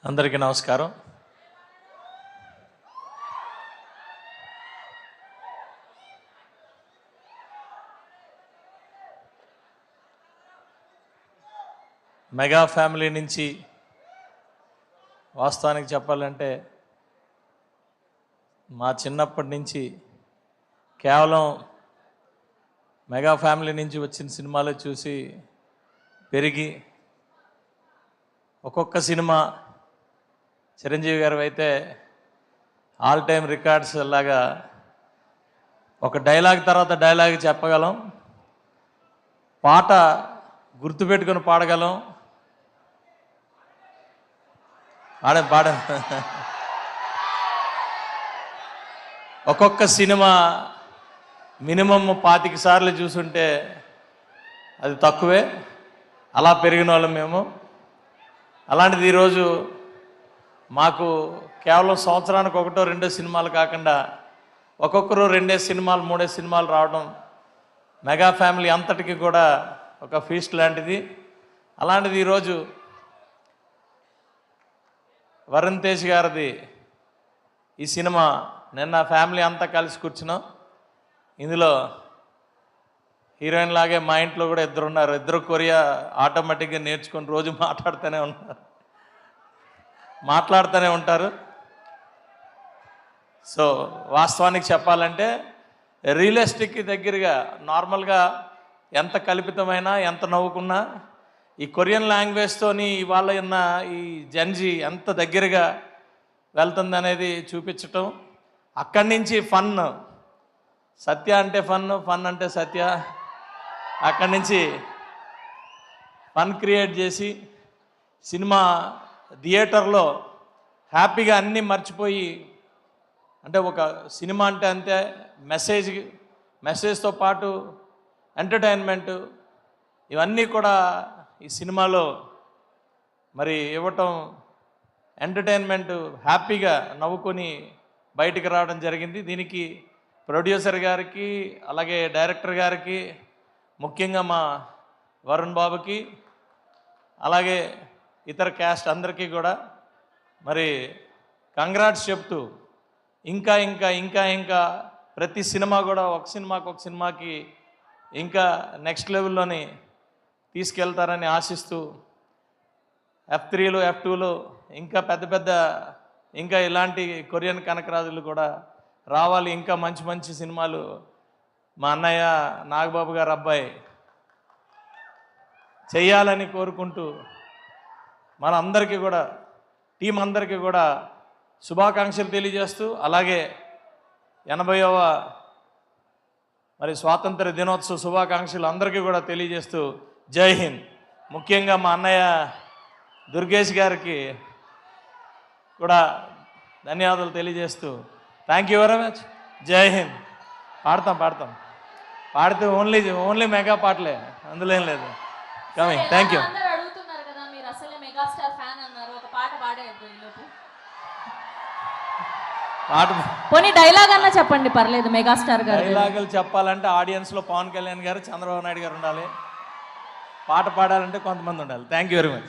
అందరికీ నమస్కారం. Mega family నుంచి వాస్తవానికి చెప్పాలంటే మా చిన్నప్పటి నుంచి కేవలం మెగా ఫ్యామిలీ నుంచి వచ్చిన సినిమాలు చూసి పెరిగి ఒక్కొక్క సినిమా చిరంజీవి గారు అయితే ఆల్ టైమ్ రికార్డ్స్ లాగా ఒక డైలాగ్ తర్వాత డైలాగ్ చెప్పగలం, పాట గుర్తుపెట్టుకొని పాడగలం. పాడ ఒక్కొక్క సినిమా మినిమం 25 సార్లు చూసుంటే అది తక్కువే. అలా పెరిగిన వాళ్ళం మేము. అలాంటిది ఈరోజు మాకు కేవలం సంవత్సరానికి 1-2 సినిమాలు కాకుండా ఒక్కొక్కరు 2 సినిమాలు 3 సినిమాలు రావడం మెగా ఫ్యామిలీ అంతటికి కూడా ఒక ఫీస్ట్ లాంటిది. అలాంటిది ఈరోజు వరుణ్ తేజ్ గారిది ఈ సినిమా నిన్న ఫ్యామిలీ అంతా కలిసి కూర్చున్నాం. ఇందులో హీరోయిన్ లాగే మా ఇంట్లో కూడా ఇద్దరు ఉన్నారు. ఇద్దరు కొరియా ఆటోమేటిక్గా నేర్చుకొని రోజు మాట్లాడుతూనే ఉంటారు. సో వాస్తవానికి చెప్పాలంటే రియలిస్టిక్ దగ్గరగా నార్మల్గా ఎంత కల్పితమైనా ఎంత నవ్వుకున్నా ఈ కొరియన్ లాంగ్వేజ్తోని ఇవాళ ఉన్న ఈ జెన్జీ ఎంత దగ్గరగా వెళ్తుంది అనేది చూపించటం. అక్కడి నుంచి ఫన్, సత్య అంటే ఫన్ అంటే సత్య, అక్కడి నుంచి ఫన్ క్రియేట్ చేసి సినిమా థియేటర్లో హ్యాపీగా అన్నీ మర్చిపోయి, అంటే ఒక సినిమా అంటే అంతే మెసేజ్తో పాటు ఎంటర్టైన్మెంటు ఇవన్నీ కూడా ఈ సినిమాలో మరి ఇవ్వటం, ఎంటర్టైన్మెంటు హ్యాపీగా నవ్వుకొని బయటికి రావడం జరిగింది. దీనికి ప్రొడ్యూసర్ గారికి అలాగే డైరెక్టర్ గారికి, ముఖ్యంగా మా వరుణ్ బాబుకి అలాగే ఇతర క్యాస్ట్ అందరికీ కూడా మరి కంగ్రాట్స్ చెప్తూ ఇంకా ఇంకా ఇంకా ఇంకా ప్రతి సినిమా కూడా ఒక సినిమాకి ఇంకా నెక్స్ట్ లెవెల్లోని తీసుకెళ్తారని ఆశిస్తూ F3లు F2లు ఇంకా పెద్ద ఇంకా ఇలాంటి కొరియన్ కనకరాజులు కూడా రావాలి. ఇంకా మంచి మంచి సినిమాలు మా అన్నయ్య నాగబాబు గారు అబ్బాయి చెయ్యాలని కోరుకుంటూ మన అందరికీ కూడా టీం అందరికీ కూడా శుభాకాంక్షలు తెలియజేస్తూ, అలాగే 80వ మరి స్వాతంత్ర దినోత్సవ శుభాకాంక్షలు అందరికీ కూడా తెలియజేస్తూ జై హింద్. ముఖ్యంగా మా అన్నయ్య దుర్గేష్ గారికి కూడా ధన్యవాదాలు తెలియజేస్తూ థ్యాంక్ యూ వెరీ మచ్. జై హింద్. పాడితే ఓన్లీ మెగా పాటలే, అందులో ఏం లేదు. కమింగ్. Thank you. డైలాగ్ అన్నా చెప్పండి, పర్లేదు. మెగాస్టార్ గారు డైలాగులు చెప్పాలంటే ఆడియన్స్లో పవన్ కళ్యాణ్ గారు, చంద్రబాబు నాయుడు గారు ఉండాలి. పాట పాడాలంటే కొంతమంది ఉండాలి. Thank you very much.